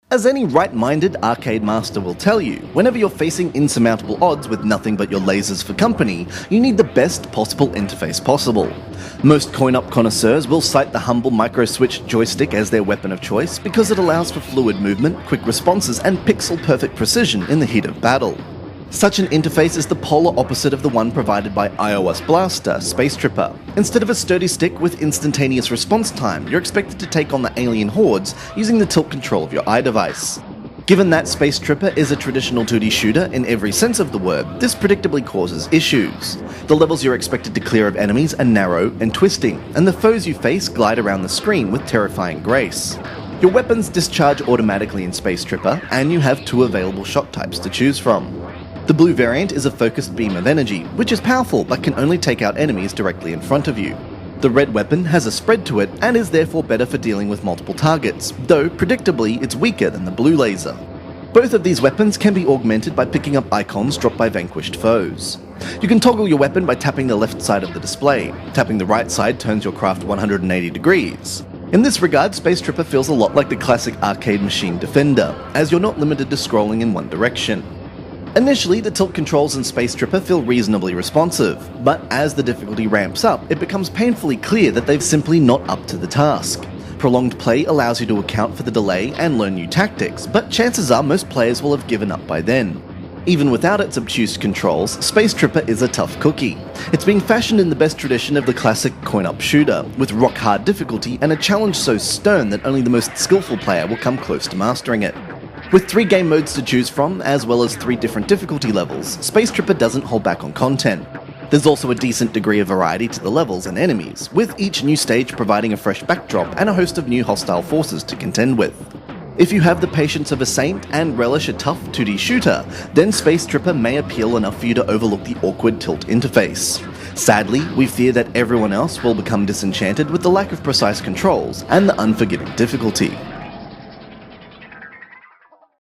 As any right-minded arcade master will tell you, whenever you're facing insurmountable odds with nothing but your lasers for company, you need the best possible interface possible. Most coin-op connoisseurs will cite the humble micro-switch joystick as their weapon of choice because it allows for fluid movement, quick responses, and pixel-perfect precision in the heat of battle. Such an interface is the polar opposite of the one provided by iOS Blaster, Space Tripper. Instead of a sturdy stick with instantaneous response time, you're expected to take on the alien hordes using the tilt control of your iDevice. Given that Space Tripper is a traditional 2D shooter in every sense of the word, this predictably causes issues. The levels you're expected to clear of enemies are narrow and twisting, and the foes you face glide around the screen with terrifying grace. Your weapons discharge automatically in Space Tripper, and you have two available shot types to choose from. The blue variant is a focused beam of energy, which is powerful but can only take out enemies directly in front of you. The red weapon has a spread to it and is therefore better for dealing with multiple targets, though predictably it's weaker than the blue laser. Both of these weapons can be augmented by picking up icons dropped by vanquished foes. You can toggle your weapon by tapping the left side of the display. Tapping the right side turns your craft 180 degrees. In this regard, Space Tripper feels a lot like the classic arcade machine Defender, as you're not limited to scrolling in one direction. Initially, the tilt controls in Space Tripper feel reasonably responsive, but as the difficulty ramps up, it becomes painfully clear that they've simply not up to the task. Prolonged play allows you to account for the delay and learn new tactics, but chances are most players will have given up by then. Even without its obtuse controls, Space Tripper is a tough cookie. It's being fashioned in the best tradition of the classic coin-op shooter, with rock-hard difficulty and a challenge so stern that only the most skillful player will come close to mastering it. With 3 game modes to choose from, as well as 3 different difficulty levels, Space Tripper doesn't hold back on content. There's also a decent degree of variety to the levels and enemies, with each new stage providing a fresh backdrop and a host of new hostile forces to contend with. If you have the patience of a saint and relish a tough 2D shooter, then Space Tripper may appeal enough for you to overlook the awkward tilt interface. Sadly, we fear that everyone else will become disenchanted with the lack of precise controls and the unforgiving difficulty.